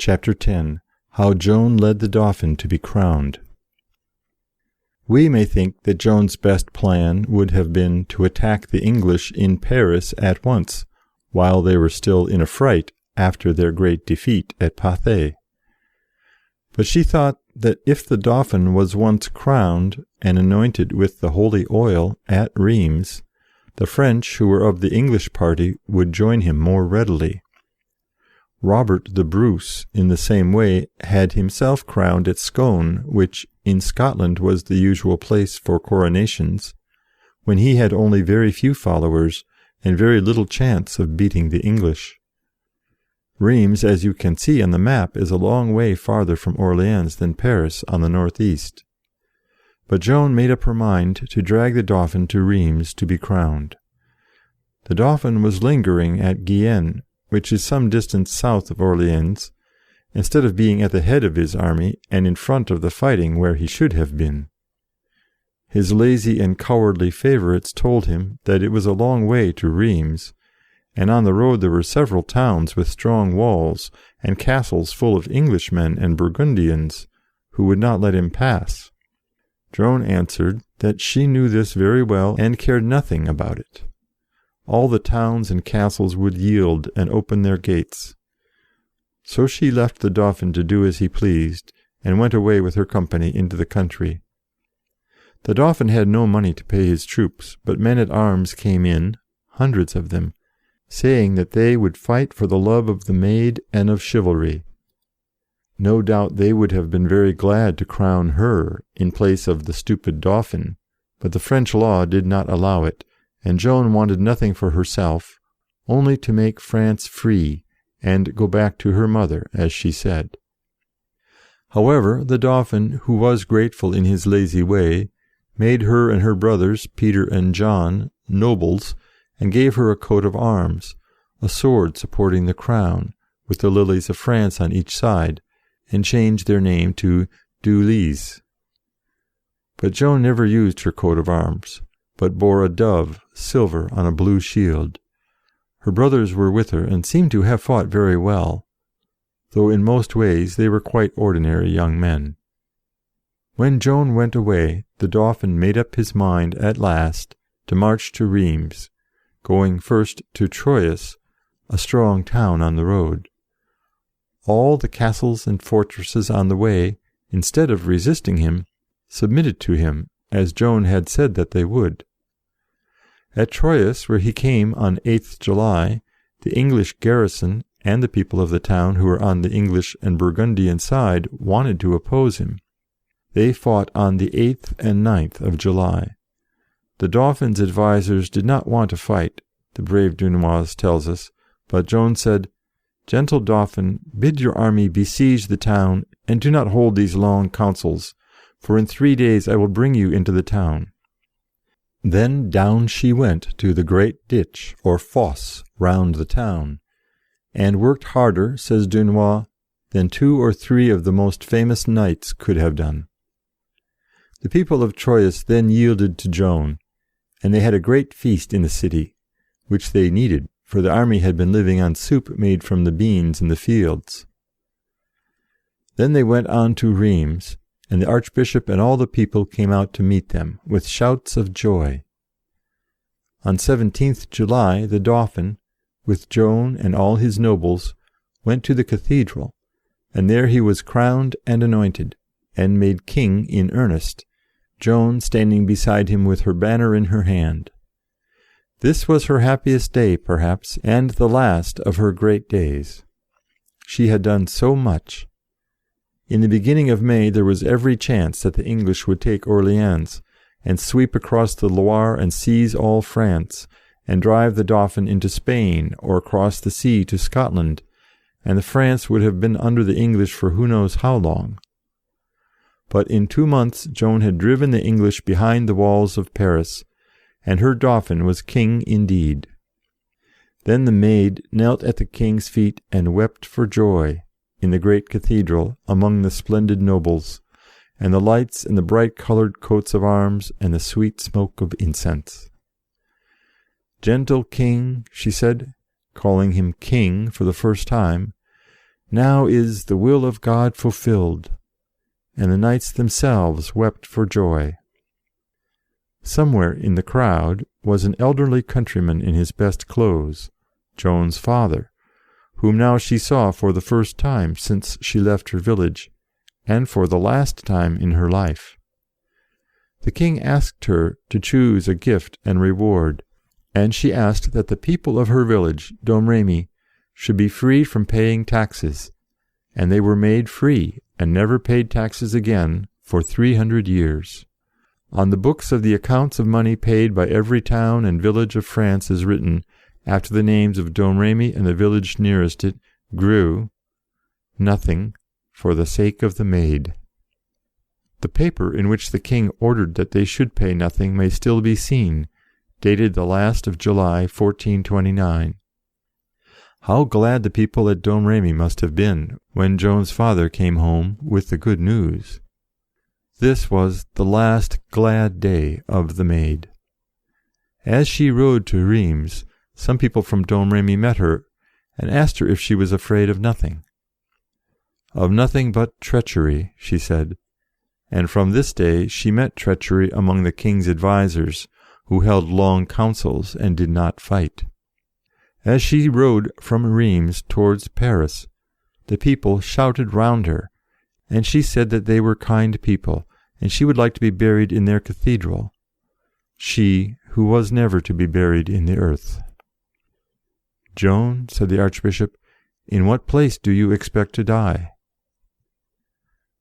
Chapter 10. How Joan led the Dauphin to be crowned. We may think that Joan's best plan would have been to attack the English in Paris at once, while they were still in a fright after their great defeat at Pathay. But she thought that if the Dauphin was once crowned and anointed with the holy oil at Rheims, the French who were of the English party would join him more readily. Robert the Bruce, in the same way, had himself crowned at Scone, which in Scotland was the usual place for coronations, when he had only very few followers and very little chance of beating the English. Rheims, as you can see on the map, is a long way farther from Orleans than Paris on the northeast. But Joan made up her mind to drag the Dauphin to Rheims to be crowned. The Dauphin was lingering at Guyenne, which is some distance south of Orleans, instead of being at the head of his army and in front of the fighting where he should have been. His lazy and cowardly favourites told him that it was a long way to Rheims, and on the road there were several towns with strong walls and castles full of Englishmen and Burgundians, who would not let him pass. Joan answered that she knew this very well and cared nothing about it. All the towns and castles would yield and open their gates. So she left the Dauphin to do as he pleased, and went away with her company into the country. The Dauphin had no money to pay his troops, but men-at-arms came in, hundreds of them, saying that they would fight for the love of the maid and of chivalry. No doubt they would have been very glad to crown her in place of the stupid Dauphin, but the French law did not allow it, and Joan wanted nothing for herself, only to make France free, and go back to her mother, as she said. However, the Dauphin, who was grateful in his lazy way, made her and her brothers, Peter and John, nobles, and gave her a coat of arms, a sword supporting the crown, with the lilies of France on each side, and changed their name to Du Lys. But Joan never used her coat of arms, but bore a dove, silver, on a blue shield. Her brothers were with her, and seemed to have fought very well, though in most ways they were quite ordinary young men. When Joan went away, the Dauphin made up his mind at last to march to Rheims, going first to Troyes, a strong town on the road. All the castles and fortresses on the way, instead of resisting him, submitted to him, as Joan had said that they would. At Troyes, where he came on 8th July, the English garrison and the people of the town who were on the English and Burgundian side wanted to oppose him. They fought on the 8th and 9th of July. The Dauphin's advisers did not want to fight, the brave Dunois tells us, but Joan said, "Gentle Dauphin, bid your army besiege the town, and do not hold these long councils, for in 3 days I will bring you into the town." Then down she went to the great ditch, or fosse, round the town, and worked harder, says Dunois, than 2 or 3 of the most famous knights could have done. The people of Troyes then yielded to Joan, and they had a great feast in the city, which they needed, for the army had been living on soup made from the beans in the fields. Then they went on to Rheims, and the archbishop and all the people came out to meet them, with shouts of joy. On 17th July, the Dauphin, with Joan and all his nobles, went to the cathedral, and there he was crowned and anointed, and made king in earnest, Joan standing beside him with her banner in her hand. This was her happiest day, perhaps, and the last of her great days. She had done so much. In the beginning of May there was every chance that the English would take Orleans, and sweep across the Loire and seize all France, and drive the Dauphin into Spain, or across the sea to Scotland, and the France would have been under the English for who knows how long. But in 2 months Joan had driven the English behind the walls of Paris, and her Dauphin was king indeed. Then the maid knelt at the king's feet and wept for joy, in the great cathedral, among the splendid nobles, and the lights and the bright-coloured coats of arms and the sweet smoke of incense. "Gentle king," she said, calling him king for the first time, Now is the will of God fulfilled." And the knights themselves wept for joy. Somewhere in the crowd was an elderly countryman in his best clothes, Joan's father, whom now she saw for the first time since she left her village, and for the last time in her life. The king asked her to choose a gift and reward, and she asked that the people of her village, Domremy, should be free from paying taxes, and they were made free and never paid taxes again for 300 years. On the books of the accounts of money paid by every town and village of France is written, after the names of Domremy and the village nearest it, Greux, nothing, for the sake of the maid. The paper in which the king ordered that they should pay nothing may still be seen, dated the last of July, 1429. How glad the people at Domremy must have been when Joan's father came home with the good news. This was the last glad day of the maid. As she rode to Rheims, some people from Domremy met her and asked her if she was afraid of nothing. "Of nothing but treachery," she said, and from this day she met treachery among the king's advisers, who held long councils and did not fight. As she rode from Rheims towards Paris, the people shouted round her, and she said that they were kind people, and she would like to be buried in their cathedral, she who was never to be buried in the earth. "Joan," said the archbishop, "in what place do you expect to die?"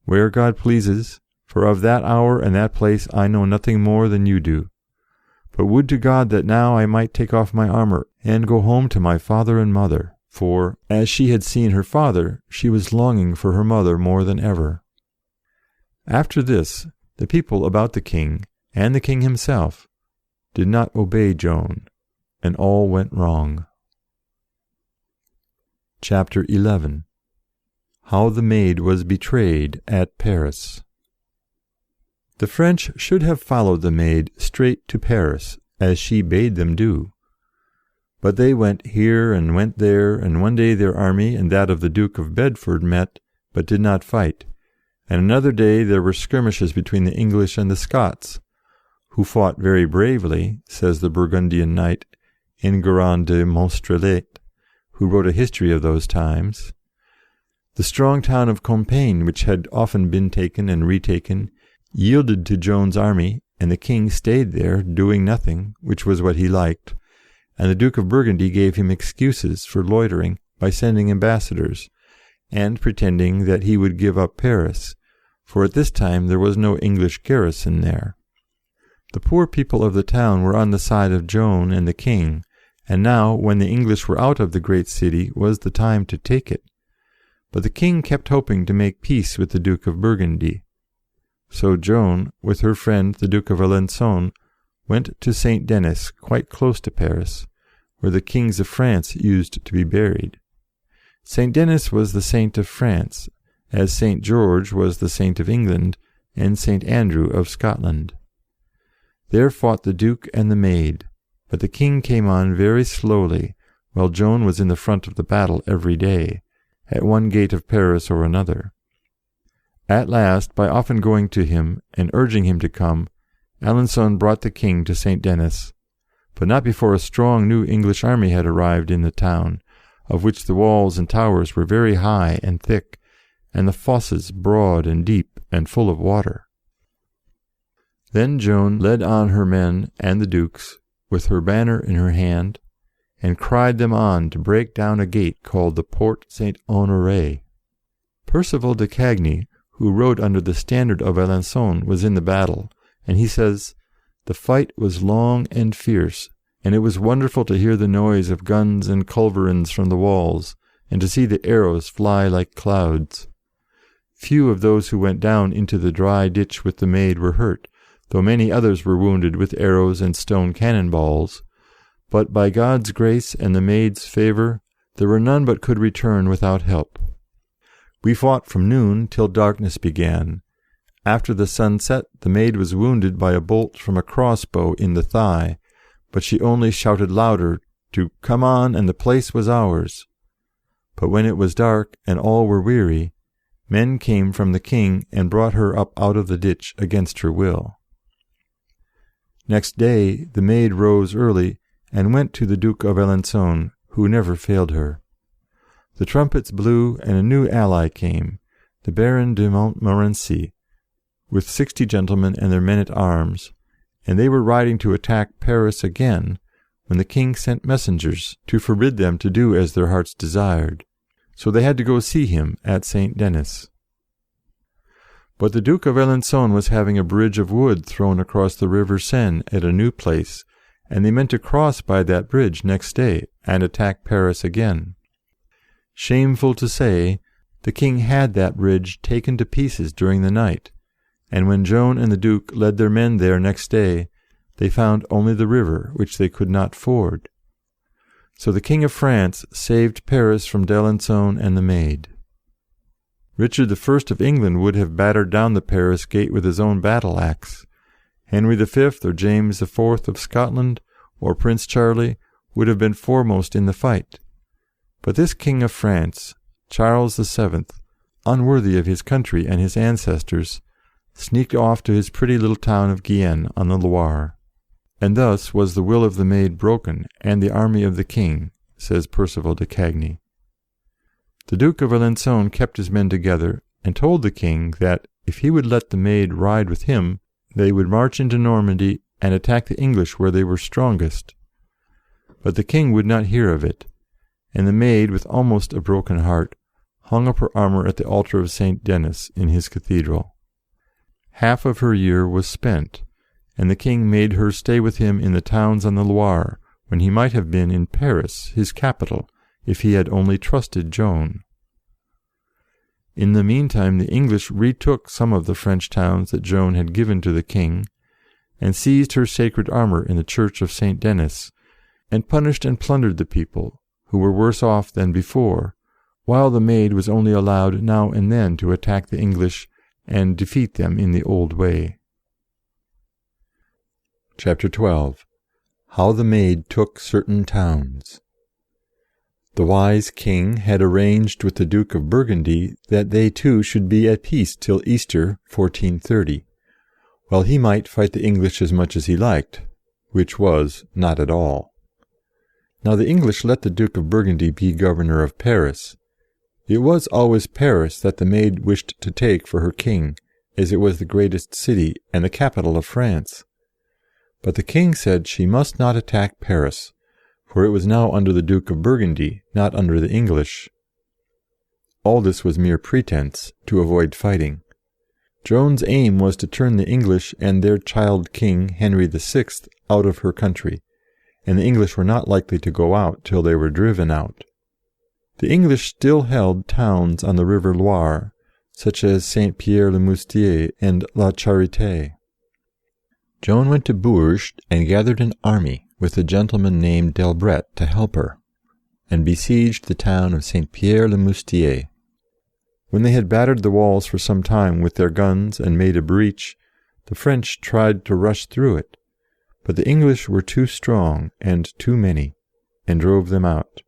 "Where God pleases, for of that hour and that place I know nothing more than you do. But would to God that now I might take off my armour and go home to my father and mother," for, as she had seen her father, she was longing for her mother more than ever. After this, the people about the king, and the king himself, did not obey Joan, and all went wrong. Chapter 11. How the Maid was betrayed at Paris. The French should have followed the Maid straight to Paris, as she bade them do. But they went here and went there, and one day their army and that of the Duke of Bedford met, but did not fight, and another day there were skirmishes between the English and the Scots, who fought very bravely, says the Burgundian knight Enguerrand de Montstrelet, who wrote a history of those times. The strong town of Compiègne, which had often been taken and retaken, yielded to Joan's army, and the king stayed there, doing nothing, which was what he liked, and the Duke of Burgundy gave him excuses for loitering by sending ambassadors, and pretending that he would give up Paris, for at this time there was no English garrison there. The poor people of the town were on the side of Joan and the king, and now, when the English were out of the great city, was the time to take it. But the king kept hoping to make peace with the Duke of Burgundy. So Joan, with her friend the Duke of Alençon, went to St. Denis, quite close to Paris, where the kings of France used to be buried. St. Denis was the saint of France, as St. George was the saint of England, and St. Andrew of Scotland. There fought the Duke and the Maid, but the king came on very slowly, while Joan was in the front of the battle every day, at one gate of Paris or another. At last, by often going to him and urging him to come, Alençon brought the king to St. Denis, but not before a strong new English army had arrived in the town, of which the walls and towers were very high and thick, and the fosses broad and deep and full of water. Then Joan led on her men and the dukes, with her banner in her hand, and cried them on to break down a gate called the Porte Saint-Honoré. Percival de Cagny, who rode under the standard of Alençon, was in the battle, and he says, "The fight was long and fierce, and it was wonderful to hear the noise of guns and culverins from the walls, and to see the arrows fly like clouds. Few of those who went down into the dry ditch with the Maid were hurt, though many others were wounded with arrows and stone cannon balls. But by God's grace and the Maid's favour, there were none but could return without help. We fought from noon till darkness began. After the sun set, the Maid was wounded by a bolt from a crossbow in the thigh, but she only shouted louder to come on, and the place was ours. But when it was dark, and all were weary, men came from the king and brought her up out of the ditch against her will. Next day the Maid rose early and went to the Duke of Alençon, who never failed her. The trumpets blew, and a new ally came, the Baron de Montmorency, with 60 gentlemen and their men-at-arms, and they were riding to attack Paris again, when the king sent messengers to forbid them to do as their hearts desired. So they had to go see him at St. Denis. But the Duke of Alençon was having a bridge of wood thrown across the river Seine at a new place, and they meant to cross by that bridge next day and attack Paris again. Shameful to say, the king had that bridge taken to pieces during the night, and when Joan and the Duke led their men there next day, they found only the river, which they could not ford. So the King of France saved Paris from d'Alençon and the Maid. Richard I of England would have battered down the Paris gate with his own battle-axe. Henry V or James IV of Scotland or Prince Charlie would have been foremost in the fight. But this King of France, Charles VII, unworthy of his country and his ancestors, sneaked off to his pretty little town of Guienne on the Loire. And thus was the will of the Maid broken, and the army of the king, says Percival de Cagny. The Duke of Alençon kept his men together, and told the king that, if he would let the Maid ride with him, they would march into Normandy and attack the English where they were strongest. But the king would not hear of it, and the Maid, with almost a broken heart, hung up her armour at the altar of St. Denis in his cathedral. Half of her year was spent, and the king made her stay with him in the towns on the Loire, when he might have been in Paris, his capital, if he had only trusted Joan. In the meantime the English retook some of the French towns that Joan had given to the king, and seized her sacred armour in the church of St. Denis, and punished and plundered the people, who were worse off than before, while the Maid was only allowed now and then to attack the English and defeat them in the old way. Chapter 12. How the Maid took certain towns. The wise king had arranged with the Duke of Burgundy that they two should be at peace till Easter 1430, while he might fight the English as much as he liked, which was not at all. Now the English let the Duke of Burgundy be governor of Paris. It was always Paris that the Maid wished to take for her king, as it was the greatest city and the capital of France. But the king said she must not attack Paris, for it was now under the Duke of Burgundy, not under the English. All this was mere pretense, to avoid fighting. Joan's aim was to turn the English and their child king, Henry VI, out of her country, and the English were not likely to go out till they were driven out. The English still held towns on the river Loire, such as Saint-Pierre-le-Moustier and La Charité. Joan went to Bourges and gathered an army, with a gentleman named Delbret to help her, and besieged the town of Saint-Pierre-le-Moustier. When they had battered the walls for some time with their guns and made a breach, the French tried to rush through it, but the English were too strong and too many, and drove them out.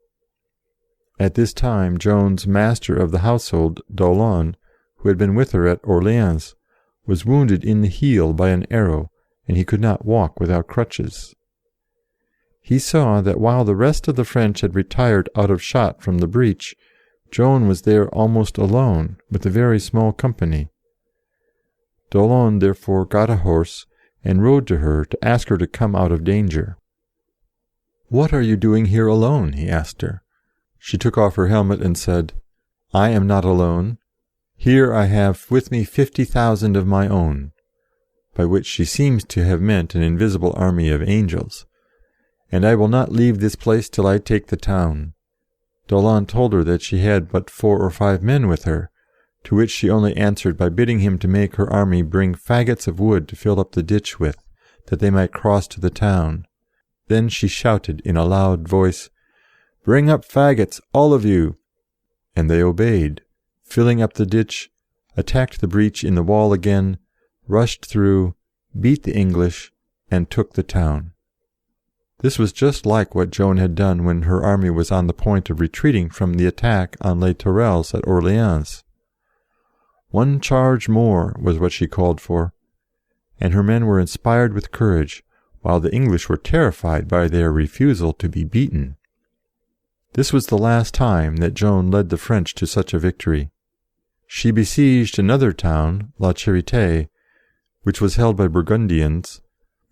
At this time Joan's master of the household, d'Aulon, who had been with her at Orleans, was wounded in the heel by an arrow, and he could not walk without crutches. He saw that while the rest of the French had retired out of shot from the breach, Joan was there almost alone, with a very small company. d'Aulon therefore got a horse, and rode to her to ask her to come out of danger. "What are you doing here alone?" he asked her. She took off her helmet and said, "I am not alone. Here I have with me 50,000 of my own," by which she seems to have meant an invisible army of angels. "And I will not leave this place till I take the town." d'Aulon told her that she had but 4 or 5 men with her, to which she only answered by bidding him to make her army bring faggots of wood to fill up the ditch with, that they might cross to the town. Then she shouted in a loud voice, "Bring up faggots, all of you!" And they obeyed, filling up the ditch, attacked the breach in the wall again, rushed through, beat the English, and took the town. This was just like what Joan had done when her army was on the point of retreating from the attack on Les Tourelles at Orléans. One charge more was what she called for, and her men were inspired with courage, while the English were terrified by their refusal to be beaten. This was the last time that Joan led the French to such a victory. She besieged another town, La Charité, which was held by Burgundians,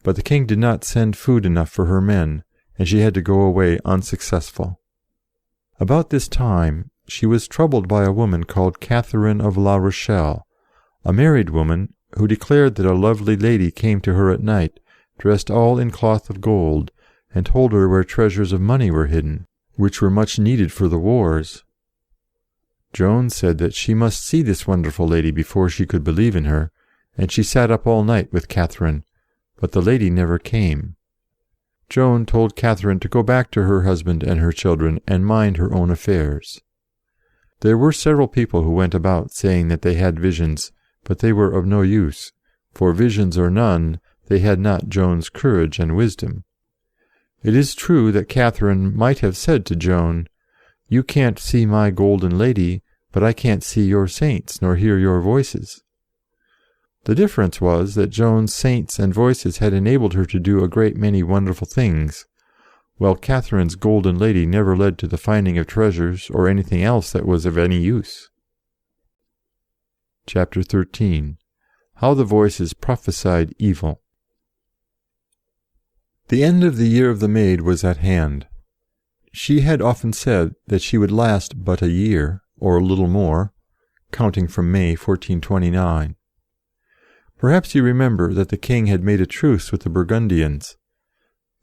but the king did not send food enough for her men, and she had to go away unsuccessful. About this time, she was troubled by a woman called Catherine of La Rochelle, a married woman who declared that a lovely lady came to her at night, dressed all in cloth of gold, and told her where treasures of money were hidden, which were much needed for the wars. Joan said that she must see this wonderful lady before she could believe in her, and she sat up all night with Catherine, but the lady never came. Joan told Catherine to go back to her husband and her children and mind her own affairs. There were several people who went about saying that they had visions, but they were of no use, for visions or none, they had not Joan's courage and wisdom. It is true that Catherine might have said to Joan, "You can't see my golden lady, but I can't see your saints nor hear your voices." The difference was that Joan's saints and voices had enabled her to do a great many wonderful things, while Catherine's golden lady never led to the finding of treasures or anything else that was of any use. Chapter 13. How the Voices Prophesied Evil. The end of the year of the Maid was at hand. She had often said that she would last but a year, or a little more, counting from May 1429. Perhaps you remember that the king had made a truce with the Burgundians.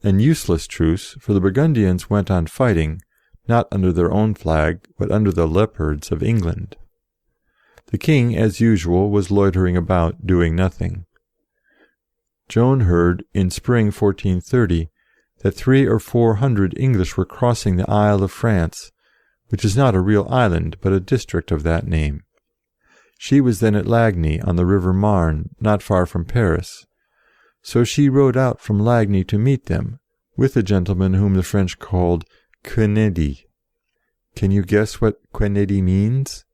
An useless truce, for the Burgundians went on fighting, not under their own flag, but under the leopards of England. The king, as usual, was loitering about, doing nothing. Joan heard, in spring 1430, that 300 or 400 English were crossing the Isle of France, which is not a real island, but a district of that name. She was then at Lagny, on the river Marne, not far from Paris. So she rode out from Lagny to meet them, with a gentleman whom the French called Kennedy. Can you guess what Kennedy means?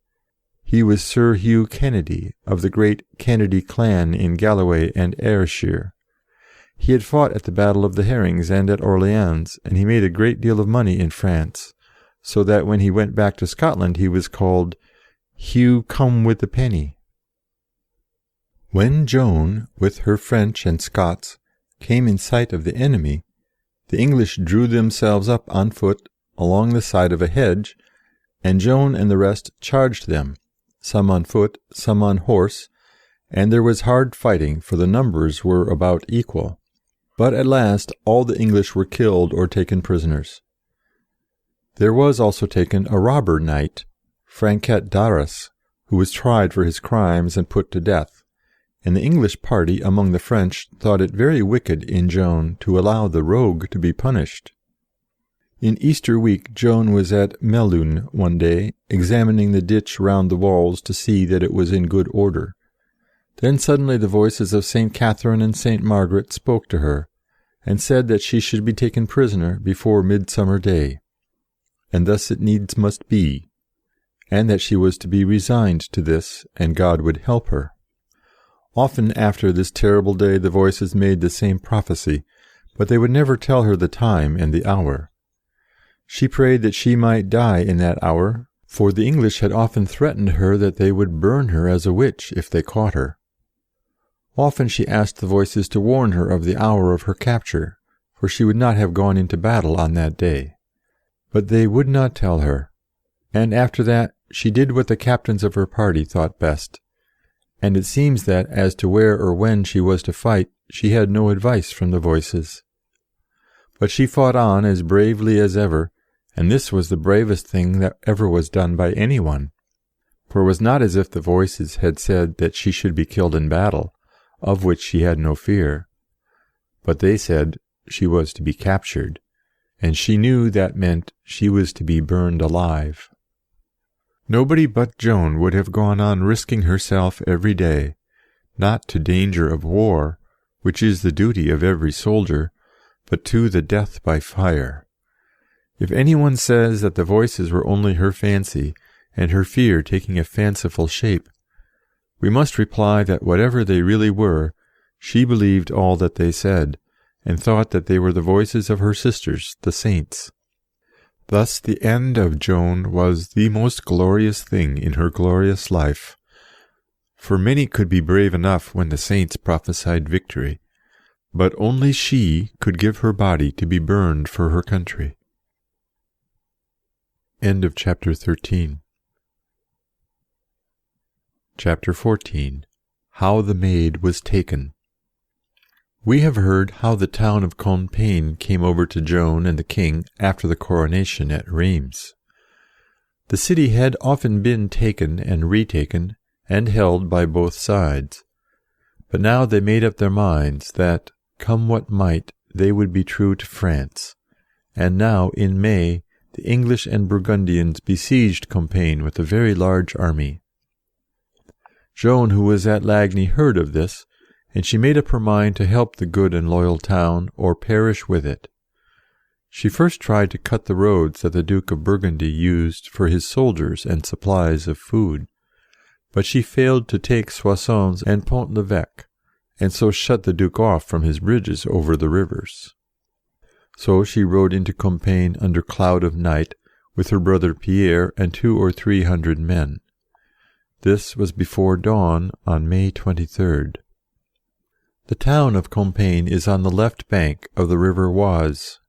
He was Sir Hugh Kennedy, of the great Kennedy clan in Galloway and Ayrshire. He had fought at the Battle of the Herrings and at Orleans, and he made a great deal of money in France, so that when he went back to Scotland he was called Hugh come with the penny. When Joan, with her French and Scots, came in sight of the enemy, the English drew themselves up on foot along the side of a hedge, and Joan and the rest charged them, some on foot, some on horse, and there was hard fighting, for the numbers were about equal. But at last all the English were killed or taken prisoners. There was also taken a robber knight, Franquet d'Arras, who was tried for his crimes and put to death, and the English party among the French thought it very wicked in Joan to allow the rogue to be punished. In Easter week Joan was at Melun one day, examining the ditch round the walls to see that it was in good order. Then suddenly the voices of St. Catherine and St. Margaret spoke to her, and said that she should be taken prisoner before Midsummer Day, and thus it needs must be, and that she was to be resigned to this, and God would help her. Often after this terrible day the voices made the same prophecy, but they would never tell her the time and the hour. She prayed that she might die in that hour, for the English had often threatened her that they would burn her as a witch if they caught her. Often she asked the voices to warn her of the hour of her capture, for she would not have gone into battle on that day. But they would not tell her, and after that she did what the captains of her party thought best, and it seems that as to where or when she was to fight, she had no advice from the voices. But she fought on as bravely as ever, and this was the bravest thing that ever was done by anyone. For it was not as if the voices had said that she should be killed in battle, of which she had no fear, but they said she was to be captured, and she knew that meant she was to be burned alive. Nobody but Joan would have gone on risking herself every day, not to danger of war, which is the duty of every soldier, but to the death by fire. If anyone says that the voices were only her fancy, and her fear taking a fanciful shape, we must reply that whatever they really were, she believed all that they said, and thought that they were the voices of her sisters, the saints. Thus the end of Joan was the most glorious thing in her glorious life, for many could be brave enough when the saints prophesied victory, but only she could give her body to be burned for her country. End of chapter 13. Chapter 14. How the Maid was taken. We have heard how the town of Compiègne came over to Joan and the king after the coronation at Reims. The city had often been taken and retaken and held by both sides, but now they made up their minds that, come what might, they would be true to France, and now, in May, the English and Burgundians besieged Compiègne with a very large army. Joan, who was at Lagny, heard of this, and she made up her mind to help the good and loyal town, or perish with it. She first tried to cut the roads that the Duke of Burgundy used for his soldiers and supplies of food, but she failed to take Soissons and Pont-l'Evêque, and so shut the Duke off from his bridges over the rivers. So she rode into Compiègne under cloud of night, with her brother Pierre and 200 or 300 men. This was before dawn on May 23rd. The town of Compiègne is on the left bank of the river Oise.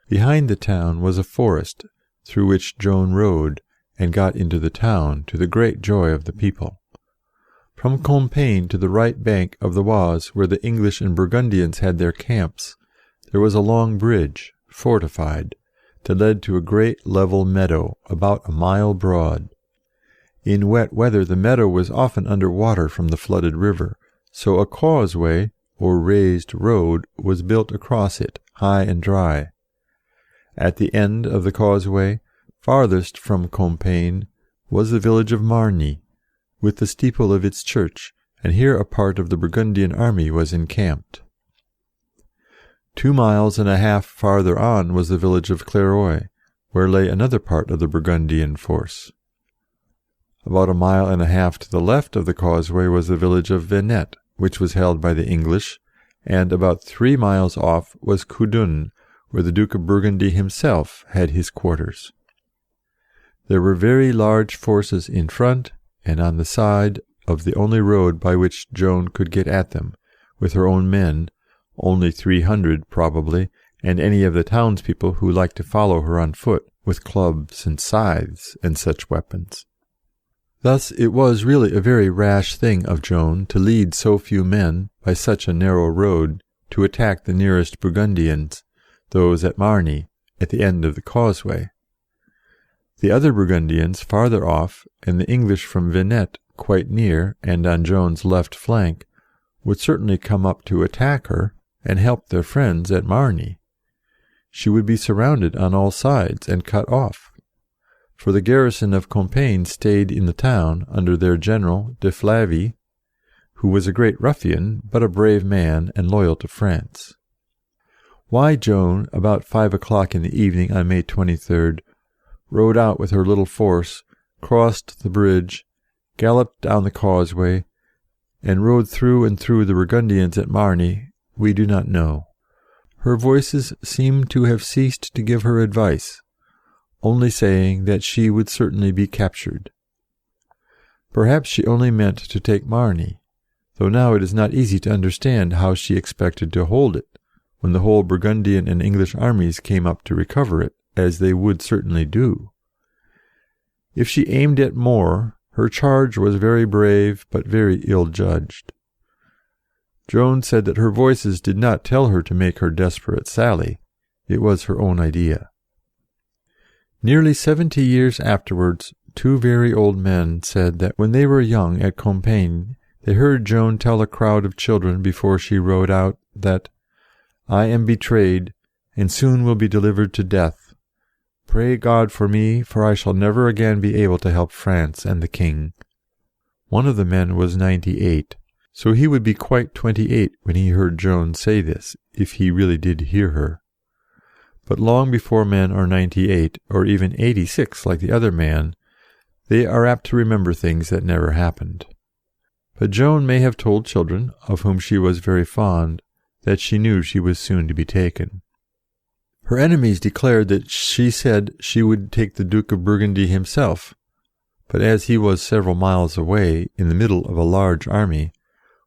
Behind the town was a forest, through which Joan rode, and got into the town, to the great joy of the people. From Compiègne to the right bank of the Oise, where the English and Burgundians had their camps, there was a long bridge, fortified, that led to a great level meadow, about a mile broad. In wet weather the meadow was often under water from the flooded river, so a causeway, or raised road, was built across it, high and dry. At the end of the causeway, farthest from Compiègne, was the village of Marny, with the steeple of its church, and here a part of the Burgundian army was encamped. 2 miles and a half farther on was the village of Clairoy, where lay another part of the Burgundian force. About 1.5 miles to the left of the causeway was the village of Venette, which was held by the English, and about 3 miles off was Coudun, where the Duke of Burgundy himself had his quarters. There were very large forces in front and on the side of the only road by which Joan could get at them, with her own men, only 300 probably, and any of the townspeople who liked to follow her on foot, with clubs and scythes and such weapons. Thus it was really a very rash thing of Joan to lead so few men, by such a narrow road, to attack the nearest Burgundians, those at Marny, at the end of the causeway. The other Burgundians farther off, and the English from Venette quite near and on Joan's left flank, would certainly come up to attack her, and help their friends at Marny. She would be surrounded on all sides and cut off, for the garrison of Compiègne stayed in the town under their general de Flavy, who was a great ruffian, but a brave man and loyal to France. Why Joan, about 5 o'clock in the evening on May 23rd, rode out with her little force, crossed the bridge, galloped down the causeway, and rode through and through the Burgundians at Marny, we do not know. Her voices seem to have ceased to give her advice, only saying that she would certainly be captured. Perhaps she only meant to take Marny, though now it is not easy to understand how she expected to hold it, when the whole Burgundian and English armies came up to recover it, as they would certainly do. If she aimed at more, her charge was very brave, but very ill-judged. Joan said that her voices did not tell her to make her desperate sally. It was her own idea. Nearly 70 years afterwards, 2 very old men said that when they were young at Compiègne, they heard Joan tell a crowd of children before she rode out that, "I am betrayed, and soon will be delivered to death. Pray God for me, for I shall never again be able to help France and the King." One of the men was 98, So he would be quite 28 when he heard Joan say this, if he really did hear her. But long before men are 98, or even 86 like the other man, they are apt to remember things that never happened. But Joan may have told children, of whom she was very fond, that she knew she was soon to be taken. Her enemies declared that she said she would take the Duke of Burgundy himself, but as he was several miles away, in the middle of a large army,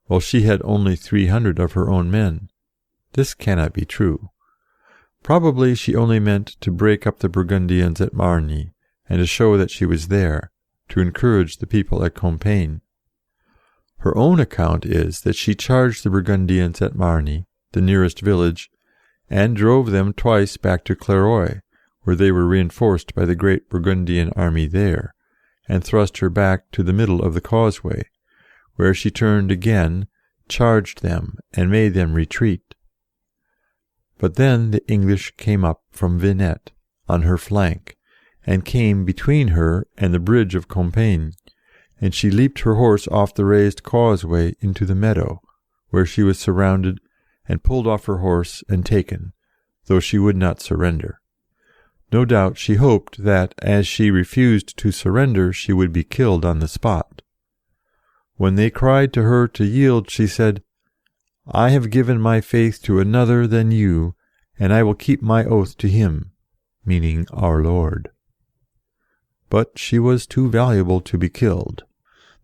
while she had only 300 of her own men, this cannot be true. Probably she only meant to break up the Burgundians at Margny, and to show that she was there, to encourage the people at Compiègne. Her own account is that she charged the Burgundians at Margny, the nearest village, and drove them twice back to Clairoy, where they were reinforced by the great Burgundian army there, and thrust her back to the middle of the causeway, where she turned again, charged them, and made them retreat. But then the English came up from Vinette, on her flank, and came between her and the bridge of Compiègne, and she leaped her horse off the raised causeway into the meadow, where she was surrounded, and pulled off her horse and taken, though she would not surrender. No doubt she hoped that, as she refused to surrender, she would be killed on the spot. When they cried to her to yield, she said, "I have given my faith to another than you, and I will keep my oath to him," meaning our Lord. But she was too valuable to be killed.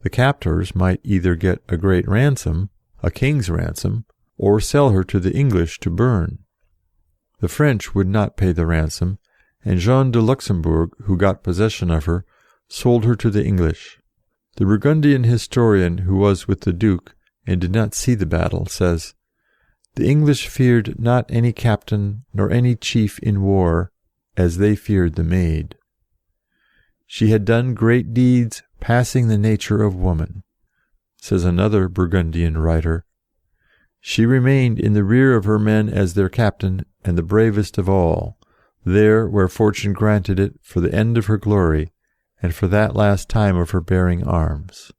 The captors might either get a great ransom, a king's ransom, or sell her to the English to burn. The French would not pay the ransom, and Jean de Luxembourg, who got possession of her, sold her to the English. The Burgundian historian who was with the Duke and did not see the battle says, "The English feared not any captain nor any chief in war, as they feared the maid. She had done great deeds passing the nature of woman," says another Burgundian writer. "She remained in the rear of her men as their captain and the bravest of all, there where fortune granted it for the end of her glory, and for that last time of her bearing arms."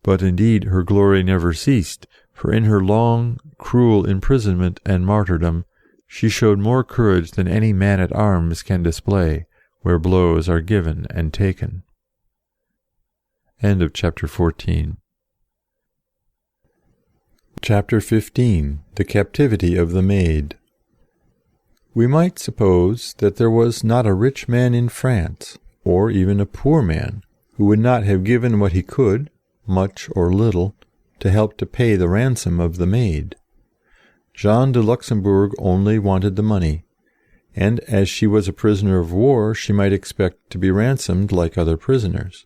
But indeed her glory never ceased, for in her long, cruel imprisonment and martyrdom she showed more courage than any man-at-arms can display, where blows are given and taken. End of chapter 14. Chapter 15. The Captivity of the Maid. We might suppose that there was not a rich man in France, or even a poor man, who would not have given what he could, much or little, to help to pay the ransom of the maid. Jean de Luxembourg only wanted the money, and as she was a prisoner of war, she might expect to be ransomed like other prisoners.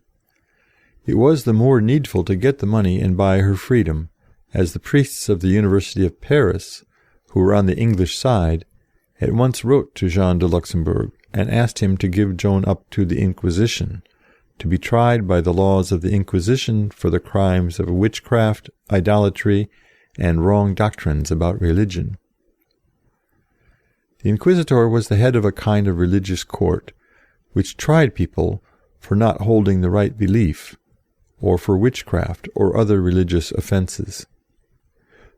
It was the more needful to get the money and buy her freedom, as the priests of the University of Paris, who were on the English side, at once wrote to Jean de Luxembourg and asked him to give Joan up to the Inquisition, to be tried by the laws of the Inquisition for the crimes of witchcraft, idolatry, and wrong doctrines about religion. The Inquisitor was the head of a kind of religious court, which tried people for not holding the right belief, or for witchcraft or other religious offenses.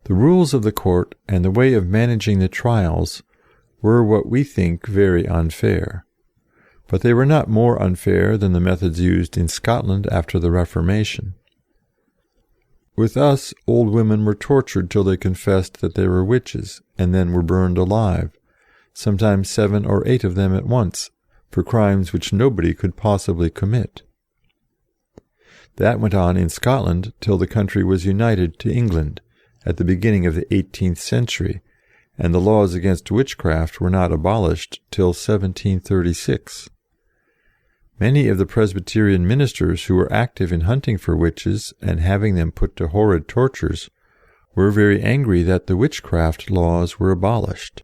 The rules of the court and the way of managing the trials were what we think very unfair. But they were not more unfair than the methods used in Scotland after the Reformation. With us, old women were tortured till they confessed that they were witches, and then were burned alive, sometimes 7 or 8 of them at once, for crimes which nobody could possibly commit. That went on in Scotland till the country was united to England, at the beginning of the 18th century, and the laws against witchcraft were not abolished till 1736. Many of the Presbyterian ministers who were active in hunting for witches and having them put to horrid tortures were very angry that the witchcraft laws were abolished.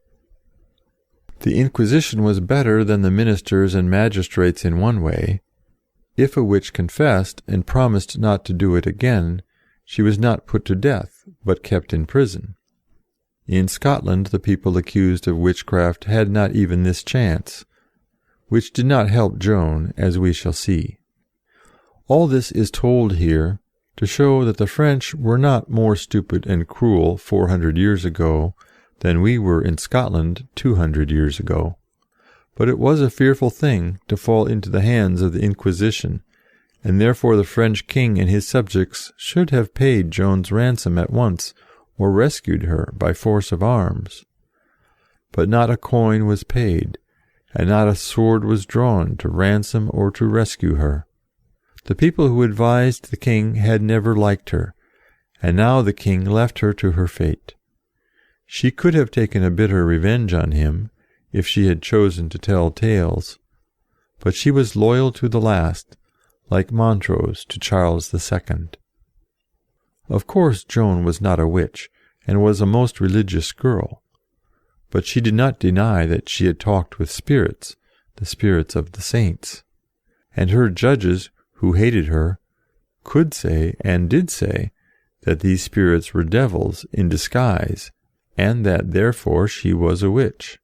The Inquisition was better than the ministers and magistrates in one way. If a witch confessed and promised not to do it again, she was not put to death, but kept in prison. In Scotland, the people accused of witchcraft had not even this chance, which did not help Joan, as we shall see. All this is told here, to show that the French were not more stupid and cruel 400 years ago than we were in Scotland 200 years ago. But it was a fearful thing to fall into the hands of the Inquisition, and therefore the French king and his subjects should have paid Joan's ransom at once, or rescued her by force of arms. But not a coin was paid, and not a sword was drawn to ransom or to rescue her. The people who advised the king had never liked her, and now the king left her to her fate. She could have taken a bitter revenge on him, if she had chosen to tell tales, but she was loyal to the last, like Montrose to Charles II. Of course Joan was not a witch, and was a most religious girl, but she did not deny that she had talked with spirits, the spirits of the saints, and her judges, who hated her, could say, and did say, that these spirits were devils in disguise, and that therefore she was a witch.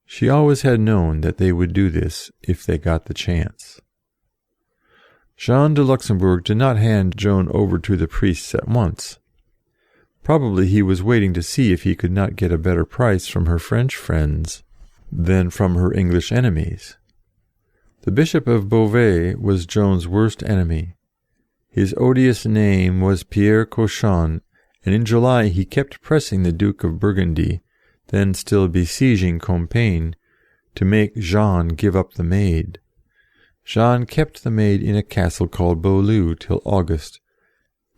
She always had known that they would do this if they got the chance. Jean de Luxembourg did not hand Joan over to the priests at once. Probably he was waiting to see if he could not get a better price from her French friends than from her English enemies. The Bishop of Beauvais was Joan's worst enemy. His odious name was Pierre Cauchon, and in July he kept pressing the Duke of Burgundy, then still besieging Compiègne, to make Jean give up the Maid. Jean kept the Maid in a castle called Beaulieu till August,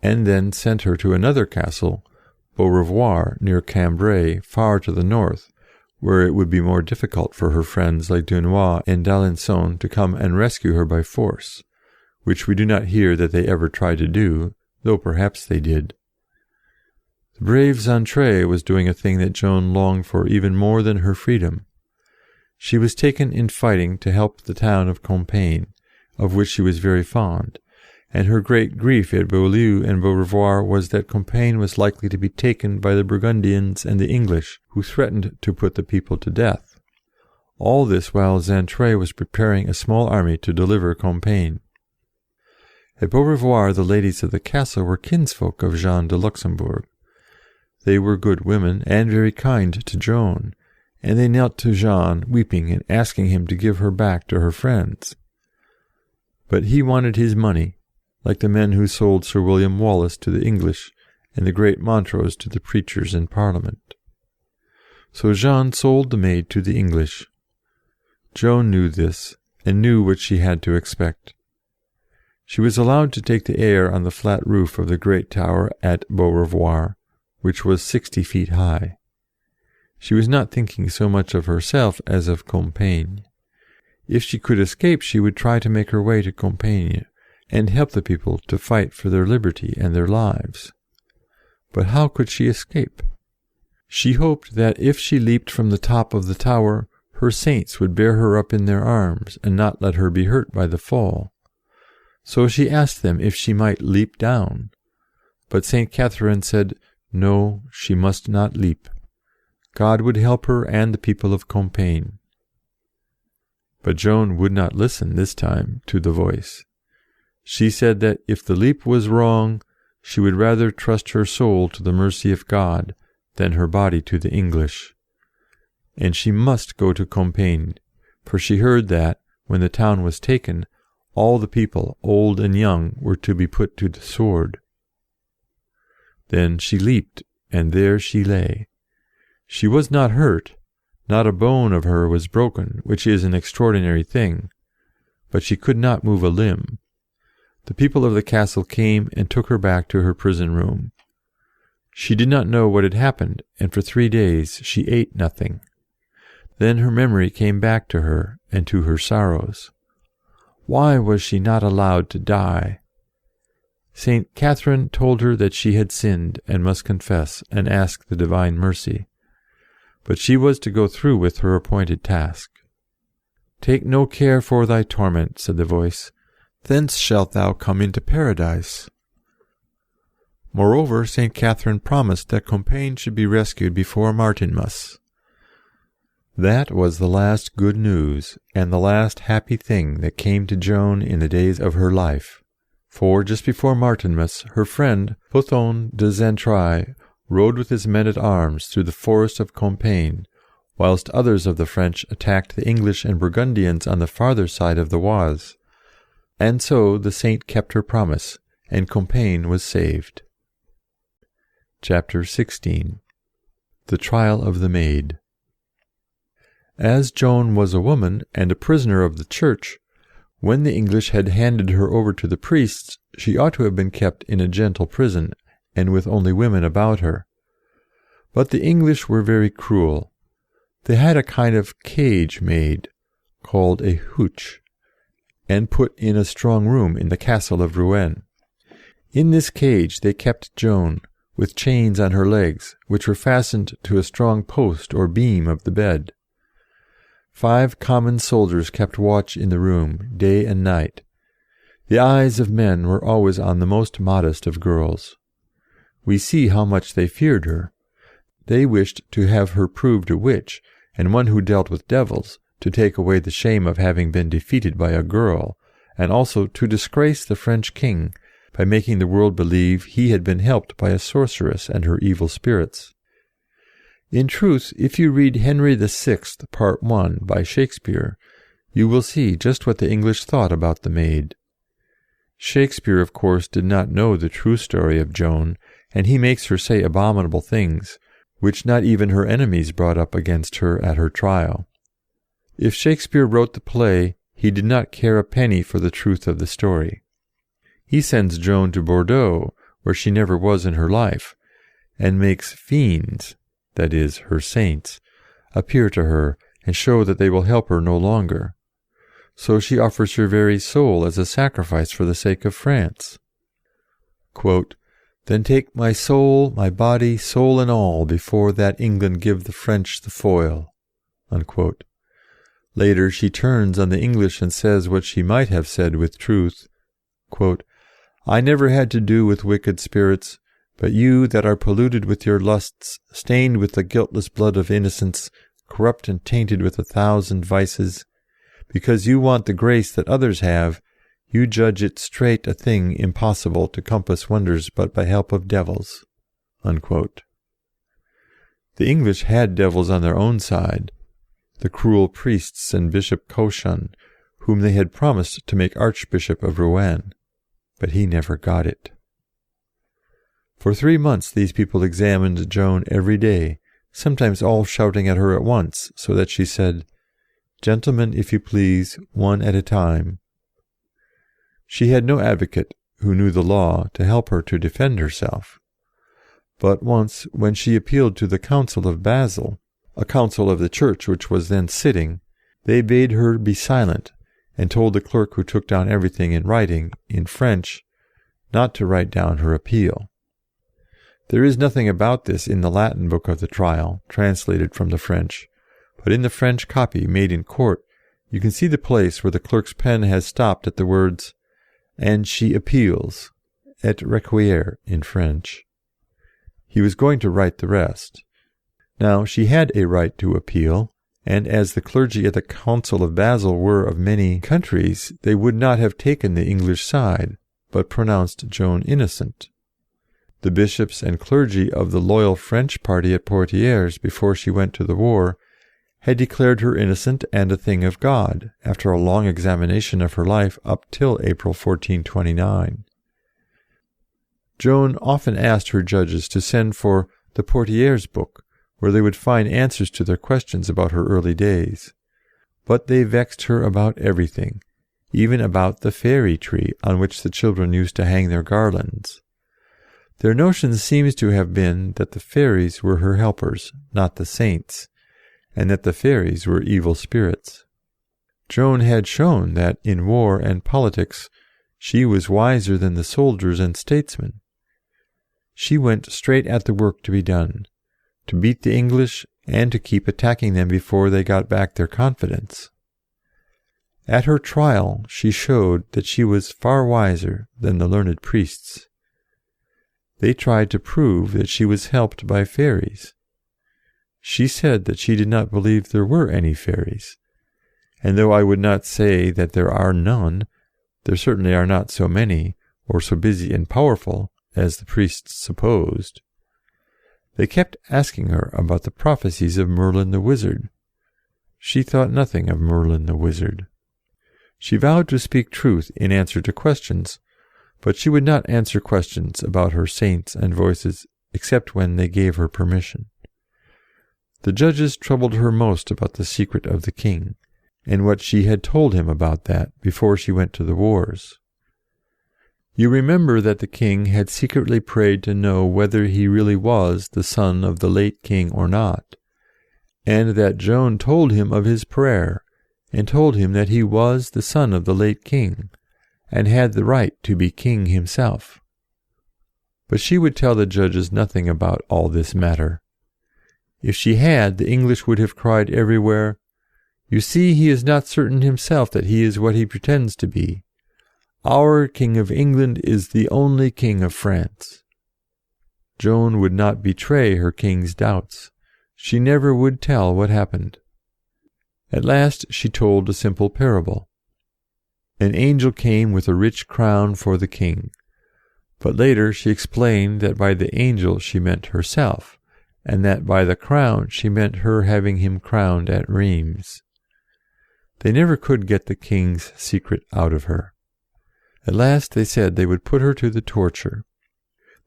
and then sent her to another castle, Beaurevoir, near Cambrai, far to the north, where it would be more difficult for her friends like Dunois and d'Alençon to come and rescue her by force, which we do not hear that they ever tried to do, though perhaps they did. The brave Xaintrailles was doing a thing that Joan longed for even more than her freedom. She was taken in fighting to help the town of Compiègne, of which she was very fond, and her great grief at Beaulieu and Beaurevoir was that Compiègne was likely to be taken by the Burgundians and the English, who threatened to put the people to death. All this while Xaintrailles was preparing a small army to deliver Compiègne. At Beaurevoir the ladies of the castle were kinsfolk of Jean de Luxembourg. They were good women and very kind to Joan, and they knelt to Jean, weeping and asking him to give her back to her friends. But he wanted his money, like the men who sold Sir William Wallace to the English and the great Montrose to the preachers in Parliament. So Jean sold the Maid to the English. Joan knew this, and knew what she had to expect. She was allowed to take the air on the flat roof of the great tower at Beaurevoir, which was 60 feet high. She was not thinking so much of herself as of Compiègne. If she could escape, she would try to make her way to Compiègne, and help the people to fight for their liberty and their lives. But how could she escape? She hoped that if she leaped from the top of the tower, her saints would bear her up in their arms, and not let her be hurt by the fall. So she asked them if she might leap down. But St. Catherine said, no, she must not leap. God would help her and the people of Compiègne. But Joan would not listen this time to the voice. She said that if the leap was wrong, she would rather trust her soul to the mercy of God than her body to the English. And she must go to Compiègne, for she heard that, when the town was taken, all the people, old and young, were to be put to the sword. Then she leaped, and there she lay. She was not hurt, not a bone of her was broken, which is an extraordinary thing, but she could not move a limb. The people of the castle came and took her back to her prison room. She did not know what had happened, and for 3 days she ate nothing. Then her memory came back to her and to her sorrows. Why was she not allowed to die? St. Catherine told her that she had sinned and must confess and ask the divine mercy. But she was to go through with her appointed task. Take no care for thy torment, said the voice. Thence shalt thou come into paradise. Moreover, St. Catherine promised that Compiègne should be rescued before Martinmas. That was the last good news, and the last happy thing that came to Joan in the days of her life. For just before Martinmas, her friend Pothon de Xaintrailles rode with his men-at-arms through the forest of Compiègne, whilst others of the French attacked the English and Burgundians on the farther side of the Oise. And so the saint kept her promise, and Compiègne was saved. Chapter 16. The Trial of the Maid. As Joan was a woman and a prisoner of the Church, when the English had handed her over to the priests, she ought to have been kept in a gentle prison, and with only women about her. But the English were very cruel. They had a kind of cage made, called a huche, and put in a strong room in the castle of Rouen. In this cage they kept Joan, with chains on her legs, which were fastened to a strong post or beam of the bed. 5 common soldiers kept watch in the room, day and night. The eyes of men were always on the most modest of girls. We see how much they feared her. They wished to have her proved a witch, and one who dealt with devils, to take away the shame of having been defeated by a girl, and also to disgrace the French king by making the world believe he had been helped by a sorceress and her evil spirits. In truth, if you read Henry VI, Part 1, by Shakespeare, you will see just what the English thought about the maid. Shakespeare, of course, did not know the true story of Joan, and he makes her say abominable things, which not even her enemies brought up against her at her trial. If Shakespeare wrote the play, he did not care a penny for the truth of the story. He sends Joan to Bordeaux, where she never was in her life, and makes fiends, that is, her saints, appear to her and show that they will help her no longer. So she offers her very soul as a sacrifice for the sake of France. Quote, "Then take my soul, my body, soul and all, before that England give the French the foil." Unquote. Later she turns on the English and says what she might have said with truth. Quote, "I never had to do with wicked spirits, but you that are polluted with your lusts, stained with the guiltless blood of innocence, corrupt and tainted with 1,000 vices, because you want the grace that others have, you judge it straight a thing impossible to compass wonders but by help of devils." Unquote. The English had devils on their own side, the cruel priests and Bishop Cauchon, whom they had promised to make Archbishop of Rouen, but he never got it. For 3 months these people examined Joan every day, sometimes all shouting at her at once, so that she said, "Gentlemen, if you please, one at a time." She had no advocate, who knew the law, to help her to defend herself. But once, when she appealed to the Council of Basel, a council of the Church which was then sitting, they bade her be silent, and told the clerk who took down everything in writing, in French, not to write down her appeal. There is nothing about this in the Latin book of the trial, translated from the French, but in the French copy made in court, you can see the place where the clerk's pen has stopped at the words, "and she appeals," et requiert in French. He was going to write the rest. Now, she had a right to appeal, and as the clergy at the Council of Basel were of many countries, they would not have taken the English side, but pronounced Joan innocent. The bishops and clergy of the loyal French party at Poitiers, before she went to the war, had declared her innocent and a thing of God, after a long examination of her life up till April 1429. Joan often asked her judges to send for the Poitiers book, where they would find answers to their questions about her early days. But they vexed her about everything, even about the fairy tree on which the children used to hang their garlands. Their notion seems to have been that the fairies were her helpers, not the saints, and that the fairies were evil spirits. Joan had shown that in war and politics she was wiser than the soldiers and statesmen. She went straight at the work to be done, to beat the English and to keep attacking them before they got back their confidence. At her trial she showed that she was far wiser than the learned priests. They tried to prove that she was helped by fairies. She said that she did not believe there were any fairies, and though I would not say that there are none, there certainly are not so many, or so busy and powerful as the priests supposed. They kept asking her about the prophecies of Merlin the wizard. She thought nothing of Merlin the wizard. She vowed to speak truth in answer to questions, but she would not answer questions about her saints and voices except when they gave her permission. The judges troubled her most about the secret of the king, and what she had told him about that before she went to the wars. You remember that the king had secretly prayed to know whether he really was the son of the late king or not, and that Joan told him of his prayer, and told him that he was the son of the late king, and had the right to be king himself. But she would tell the judges nothing about all this matter. If she had, the English would have cried everywhere, "You see, he is not certain himself that he is what he pretends to be. Our King of England is the only King of France." Joan would not betray her king's doubts. She never would tell what happened. At last she told a simple parable. An angel came with a rich crown for the king, but later she explained that by the angel she meant herself, and that by the crown she meant her having him crowned at Rheims. They never could get the king's secret out of her. At last they said they would put her to the torture.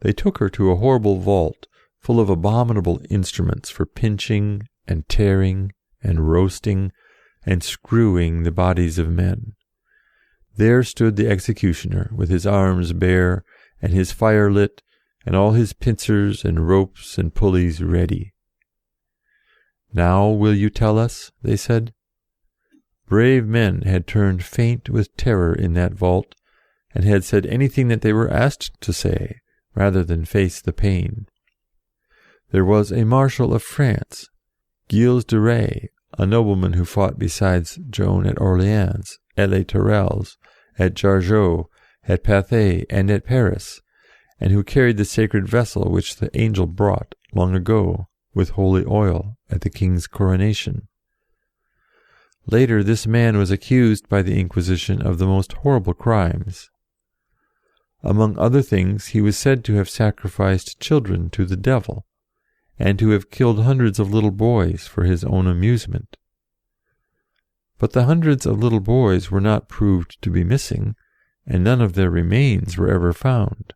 They took her to a horrible vault full of abominable instruments for pinching and tearing and roasting and screwing the bodies of men. There stood the executioner with his arms bare and his fire lit and all his pincers and ropes and pulleys ready. "Now will you tell us?" they said. Brave men had turned faint with terror in that vault, and had said anything that they were asked to say, rather than face the pain. There was a marshal of France, Gilles de Rais, a nobleman who fought besides Joan at Orleans, at Les Tourelles, at Jargeau, at Pathay, and at Paris, and who carried the sacred vessel which the angel brought, long ago, with holy oil, at the king's coronation. Later this man was accused by the Inquisition of the most horrible crimes. Among other things, he was said to have sacrificed children to the devil, and to have killed hundreds of little boys for his own amusement. But the hundreds of little boys were not proved to be missing, and none of their remains were ever found.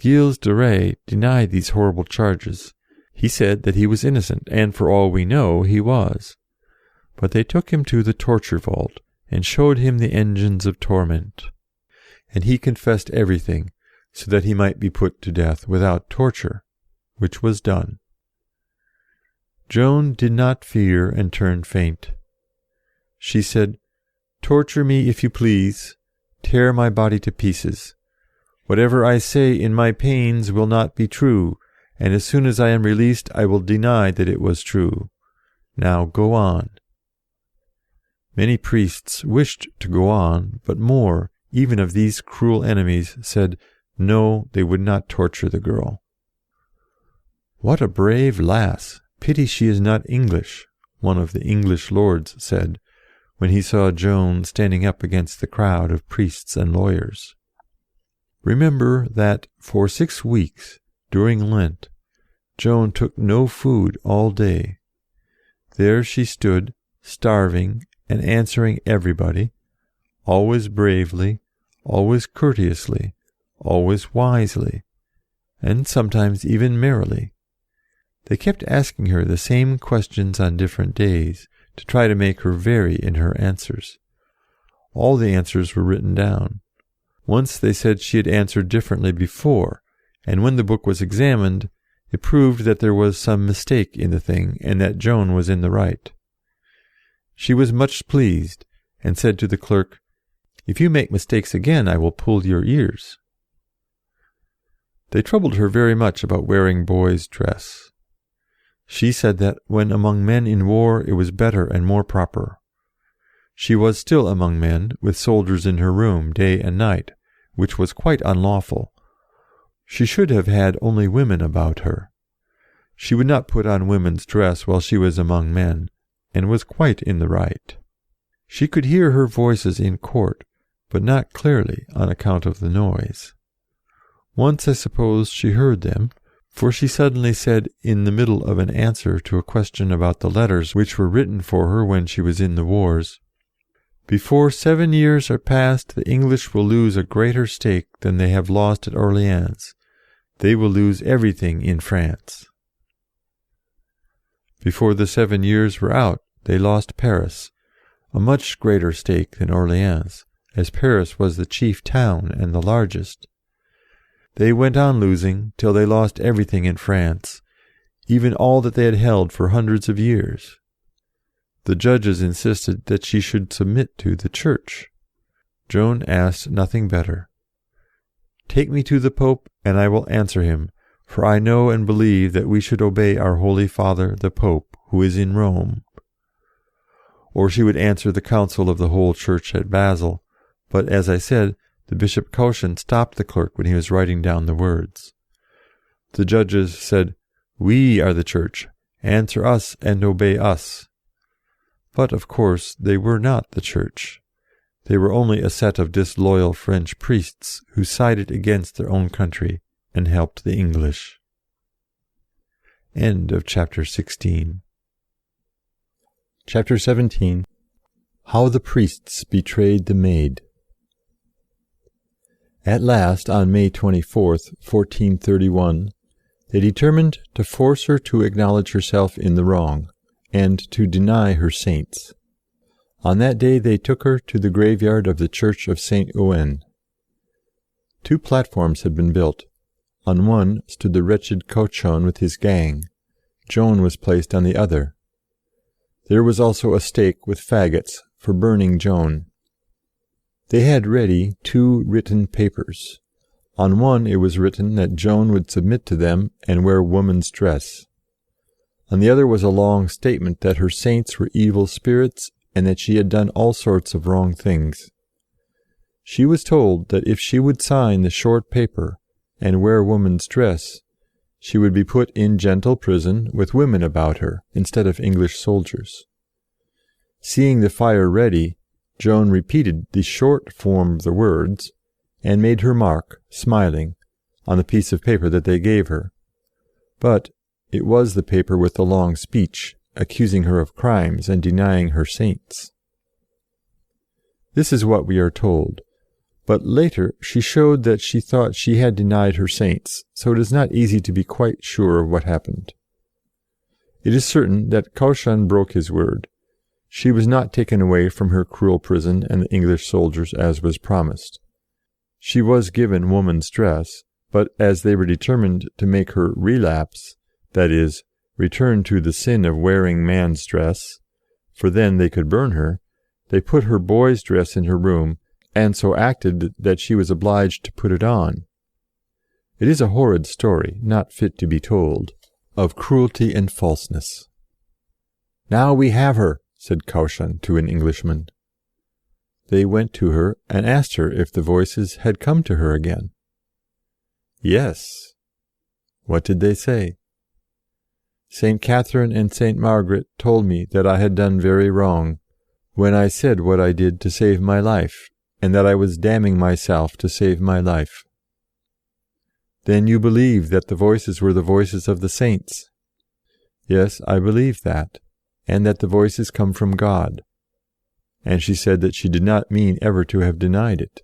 Gilles de Rais denied these horrible charges. He said that he was innocent, and for all we know, he was. But they took him to the torture vault, and showed him the engines of torment. And he confessed everything, so that he might be put to death without torture, which was done. Joan did not fear and turn faint. She said, "Torture me if you please, tear my body to pieces. Whatever I say in my pains will not be true, and as soon as I am released I will deny that it was true. Now go on." Many priests wished to go on, but more, even of these cruel enemies, said no, they would not torture the girl. "What a brave lass! Pity she is not English," one of the English lords said, when he saw Joan standing up against the crowd of priests and lawyers. Remember that for 6 weeks, during Lent, Joan took no food all day. There she stood, starving and answering everybody, always bravely, always courteously, always wisely, and sometimes even merrily. They kept asking her the same questions on different days, to try to make her vary in her answers. All the answers were written down. Once they said she had answered differently before, and when the book was examined, it proved that there was some mistake in the thing, and that Joan was in the right. She was much pleased, and said to the clerk, "If you make mistakes again, I will pull your ears." They troubled her very much about wearing boys' dress. She said that when among men in war it was better and more proper. She was still among men, with soldiers in her room day and night, which was quite unlawful. She should have had only women about her. She would not put on women's dress while she was among men, and was quite in the right. She could hear her voices in court, but not clearly on account of the noise. Once I suppose she heard them, for she suddenly said in the middle of an answer to a question about the letters which were written for her when she was in the wars, "Before 7 years are past, the English will lose a greater stake than they have lost at Orleans. They will lose everything in France." Before the 7 years were out, they lost Paris, a much greater stake than Orleans, as Paris was the chief town and the largest. They went on losing till they lost everything in France, even all that they had held for hundreds of years. The judges insisted that she should submit to the Church. Joan asked nothing better. "Take me to the Pope, and I will answer him, for I know and believe that we should obey our Holy Father, the Pope, who is in Rome." Or she would answer the council of the whole Church at Basel, but, as I said, the Bishop Cauchon stopped the clerk when he was writing down the words. The judges said, "We are the Church. Answer us and obey us." But, of course, they were not the Church. They were only a set of disloyal French priests who sided against their own country and helped the English. End of chapter 16. Chapter 17. How the Priests Betrayed the Maid. At last, on May 24th, 1431, they determined to force her to acknowledge herself in the wrong, and to deny her saints. On that day they took her to the graveyard of the church of St. Ouen. 2 platforms had been built. On one stood the wretched Cauchon with his gang. Joan was placed on the other. There was also a stake with faggots for burning Joan. They had ready 2 written papers. On one it was written that Joan would submit to them and wear woman's dress. On the other was a long statement that her saints were evil spirits and that she had done all sorts of wrong things. She was told that if she would sign the short paper and wear woman's dress, she would be put in gentle prison with women about her instead of English soldiers. Seeing the fire ready, Joan repeated the short form of the words, and made her mark, smiling, on the piece of paper that they gave her. But it was the paper with the long speech, accusing her of crimes and denying her saints. This is what we are told, but later she showed that she thought she had denied her saints, so it is not easy to be quite sure of what happened. It is certain that Cauchon broke his word. She was not taken away from her cruel prison and the English soldiers as was promised. She was given woman's dress, but as they were determined to make her relapse, that is, return to the sin of wearing man's dress, for then they could burn her, they put her boy's dress in her room, and so acted that she was obliged to put it on. It is a horrid story, not fit to be told, of cruelty and falseness. "Now we have her," said Cauchon to an Englishman. They went to her and asked her if the voices had come to her again. Yes. What did they say? St. Catherine and St. Margaret told me that I had done very wrong, when I said what I did to save my life, and that I was damning myself to save my life. Then you believe that the voices were the voices of the saints? Yes, I believe that, and that the voices come from God. And she said that she did not mean ever to have denied it.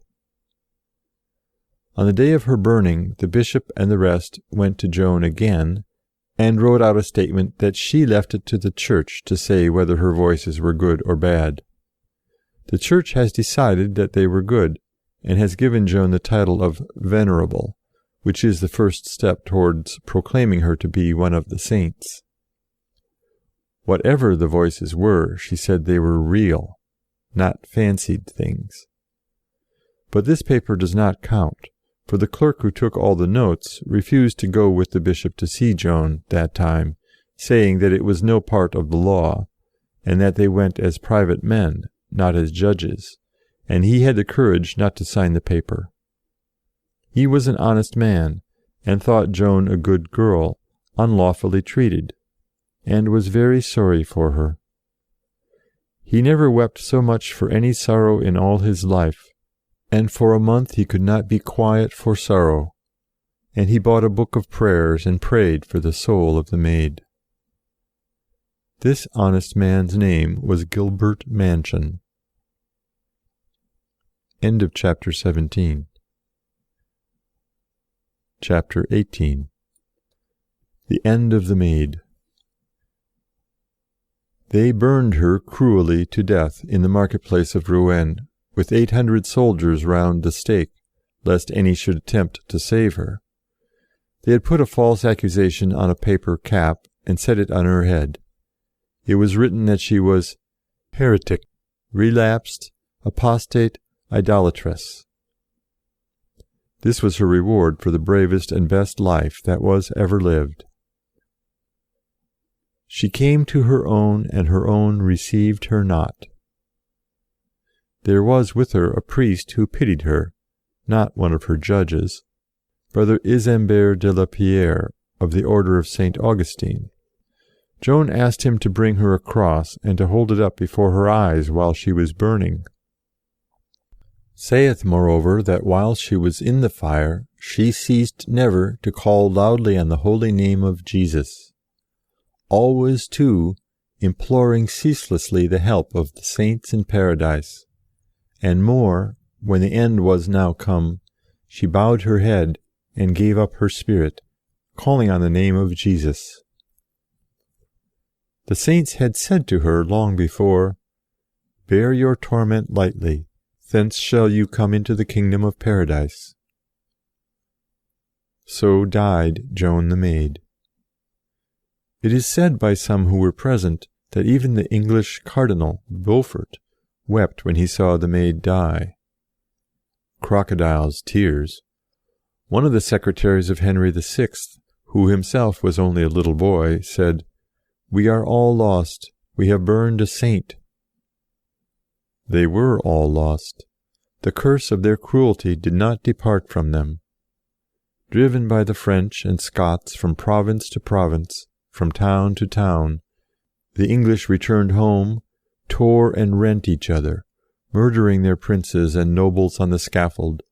On the day of her burning, the bishop and the rest went to Joan again, and wrote out a statement that she left it to the Church to say whether her voices were good or bad. The Church has decided that they were good, and has given Joan the title of Venerable, which is the first step towards proclaiming her to be one of the saints. Whatever the voices were, she said they were real, not fancied things. But this paper does not count, for the clerk who took all the notes refused to go with the bishop to see Joan that time, saying that it was no part of the law, and that they went as private men, not as judges, and he had the courage not to sign the paper. He was an honest man, and thought Joan a good girl, unlawfully treated, and was very sorry for her. He never wept so much for any sorrow in all his life, and for a month he could not be quiet for sorrow, and he bought a book of prayers and prayed for the soul of the maid. This honest man's name was Gilbert Mansion. End of chapter 17. Chapter 18. The end of the maid. They burned her cruelly to death in the marketplace of Rouen, with 800 soldiers round the stake, lest any should attempt to save her. They had put a false accusation on a paper cap and set it on her head. It was written that she was heretic, relapsed, apostate, idolatress. This was her reward for the bravest and best life that was ever lived. She came to her own, and her own received her not. There was with her a priest who pitied her, not one of her judges, Brother Isambert de la Pierre, of the order of St. Augustine. Joan asked him to bring her a cross, and to hold it up before her eyes while she was burning. Saith, moreover, that while she was in the fire, she ceased never to call loudly on the holy name of Jesus, always, too, imploring ceaselessly the help of the saints in paradise. And more, when the end was now come, she bowed her head and gave up her spirit, calling on the name of Jesus. The saints had said to her long before, "Bear your torment lightly, thence shall you come into the kingdom of paradise." So died Joan the Maid. It is said by some who were present that even the English Cardinal, Beaufort, wept when he saw the maid die. Crocodile's tears. One of the secretaries of Henry VI, who himself was only a little boy, said, "We are all lost. We have burned a saint." They were all lost. The curse of their cruelty did not depart from them. Driven by the French and Scots from province to province, from town to town, the English returned home, tore and rent each other, murdering their princes and nobles on the scaffold,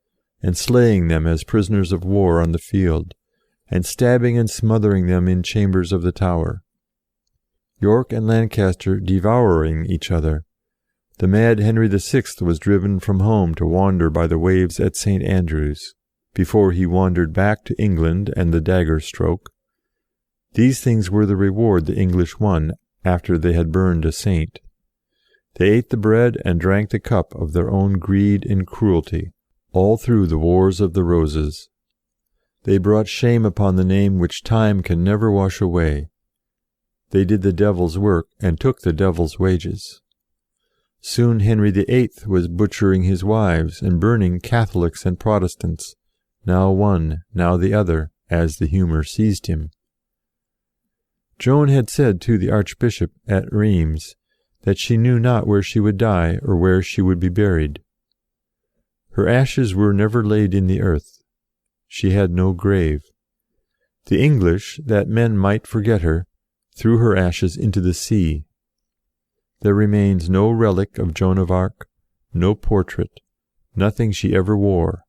and slaying them as prisoners of war on the field, and stabbing and smothering them in chambers of the Tower. York and Lancaster devouring each other. The mad Henry VI was driven from home to wander by the waves at St. Andrews, before he wandered back to England and the dagger stroke. These things were the reward the English won after they had burned a saint. They ate the bread and drank the cup of their own greed and cruelty, all through the Wars of the Roses. They brought shame upon the name which time can never wash away. They did the devil's work and took the devil's wages. Soon Henry VIII was butchering his wives and burning Catholics and Protestants, now one, now the other, as the humour seized him. Joan had said to the Archbishop at Rheims that she knew not where she would die or where she would be buried. Her ashes were never laid in the earth. She had no grave. The English, that men might forget her, threw her ashes into the sea. There remains no relic of Joan of Arc, no portrait, nothing she ever wore,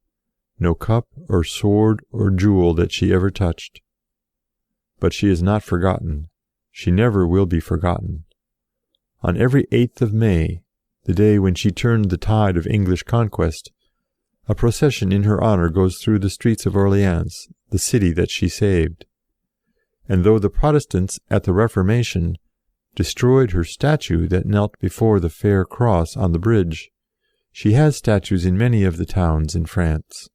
no cup or sword or jewel that she ever touched. But she is not forgotten. She never will be forgotten. On every 8th of May, the day when she turned the tide of English conquest, a procession in her honour goes through the streets of Orleans, the city that she saved. And though the Protestants at the Reformation destroyed her statue that knelt before the fair cross on the bridge, she has statues in many of the towns in France.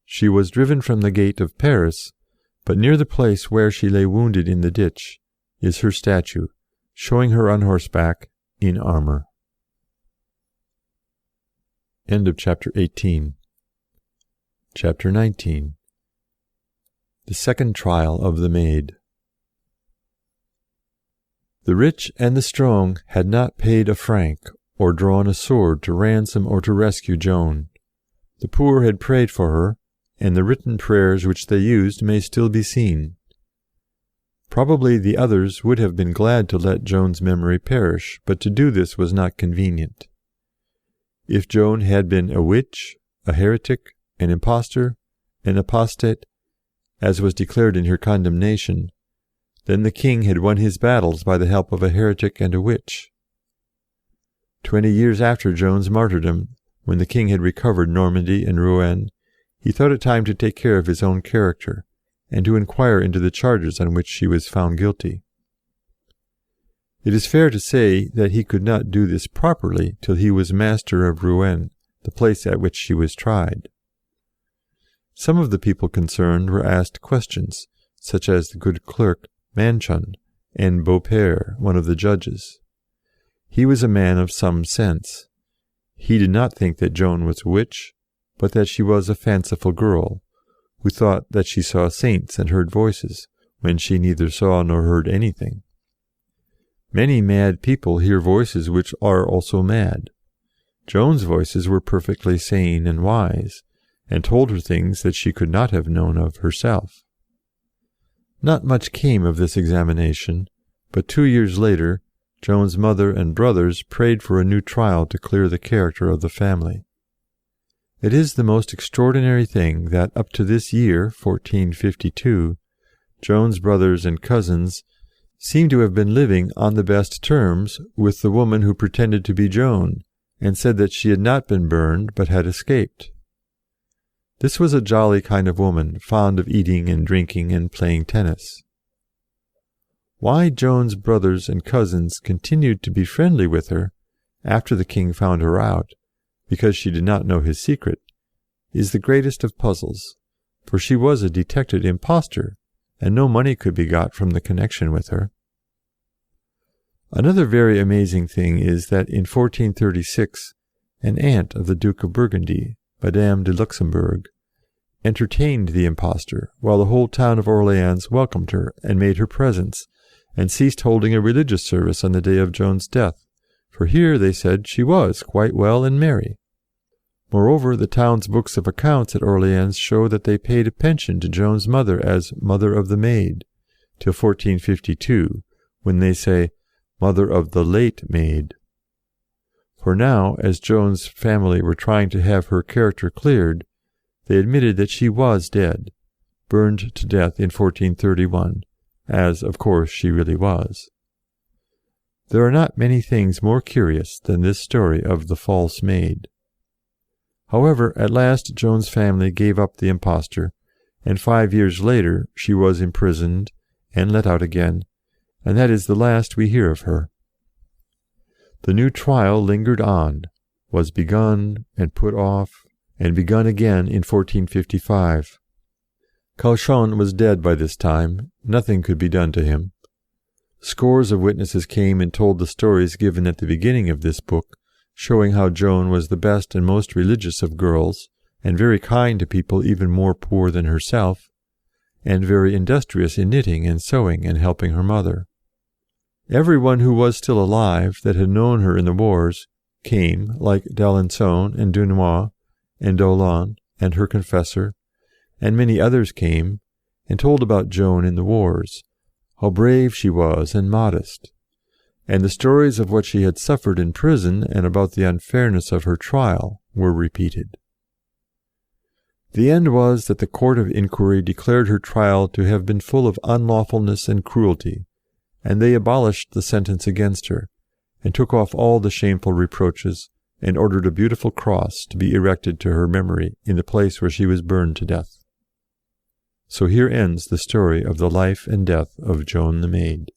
She was driven from the gate of Paris, but near the place where she lay wounded in the ditch is her statue, showing her on horseback in armour. End of chapter 18. Chapter 19. The second trial of the Maid. The rich and the strong had not paid a franc, or drawn a sword to ransom or to rescue Joan. The poor had prayed for her, and the written prayers which they used may still be seen. Probably the others would have been glad to let Joan's memory perish, but to do this was not convenient. If Joan had been a witch, a heretic, an impostor, an apostate, as was declared in her condemnation, then the king had won his battles by the help of a heretic and a witch. 20 years after Joan's martyrdom, when the king had recovered Normandy and Rouen, he thought it time to take care of his own character, and to inquire into the charges on which she was found guilty. It is fair to say that he could not do this properly till he was master of Rouen, the place at which she was tried. Some of the people concerned were asked questions, such as the good clerk Manchon and Beaupère, one of the judges. He was a man of some sense. He did not think that Joan was a witch, but that she was a fanciful girl, who thought that she saw saints and heard voices, when she neither saw nor heard anything. Many mad people hear voices which are also mad. Joan's voices were perfectly sane and wise, and told her things that she could not have known of herself. Not much came of this examination, but 2 years later, Joan's mother and brothers prayed for a new trial to clear the character of the family. It is the most extraordinary thing that up to this year, 1452, Joan's brothers and cousins seem to have been living on the best terms with the woman who pretended to be Joan, and said that she had not been burned but had escaped. This was a jolly kind of woman, fond of eating and drinking and playing tennis. Why Joan's brothers and cousins continued to be friendly with her, after the king found her out, because she did not know his secret, is the greatest of puzzles, for she was a detected impostor, and no money could be got from the connection with her. Another very amazing thing is that in 1436, an aunt of the Duke of Burgundy, Madame de Luxembourg, entertained the impostor, while the whole town of Orleans welcomed her and made her presents, and ceased holding a religious service on the day of Joan's death, for here, they said, she was quite well and merry. Moreover, the town's books of accounts at Orleans show that they paid a pension to Joan's mother as Mother of the Maid, till 1452, when they say, Mother of the late Maid. For now, as Joan's family were trying to have her character cleared, they admitted that she was dead, burned to death in 1431, as, of course, she really was. There are not many things more curious than this story of the false maid. However, at last Joan's family gave up the impostor, and 5 years later she was imprisoned and let out again, and that is the last we hear of her. The new trial lingered on, was begun and put off, and begun again in 1455. Cauchon was dead by this time. Nothing could be done to him. Scores of witnesses came and told the stories given at the beginning of this book, showing how Joan was the best and most religious of girls, and very kind to people even more poor than herself, and very industrious in knitting and sewing and helping her mother. Everyone who was still alive that had known her in the wars came, like d'Alençon and Dunois and d'Aulon and her confessor, and many others came, and told about Joan in the wars, how brave she was and modest, and the stories of what she had suffered in prison and about the unfairness of her trial were repeated. The end was that the court of inquiry declared her trial to have been full of unlawfulness and cruelty, and they abolished the sentence against her, and took off all the shameful reproaches, and ordered a beautiful cross to be erected to her memory in the place where she was burned to death. So here ends the story of the life and death of Joan the Maid.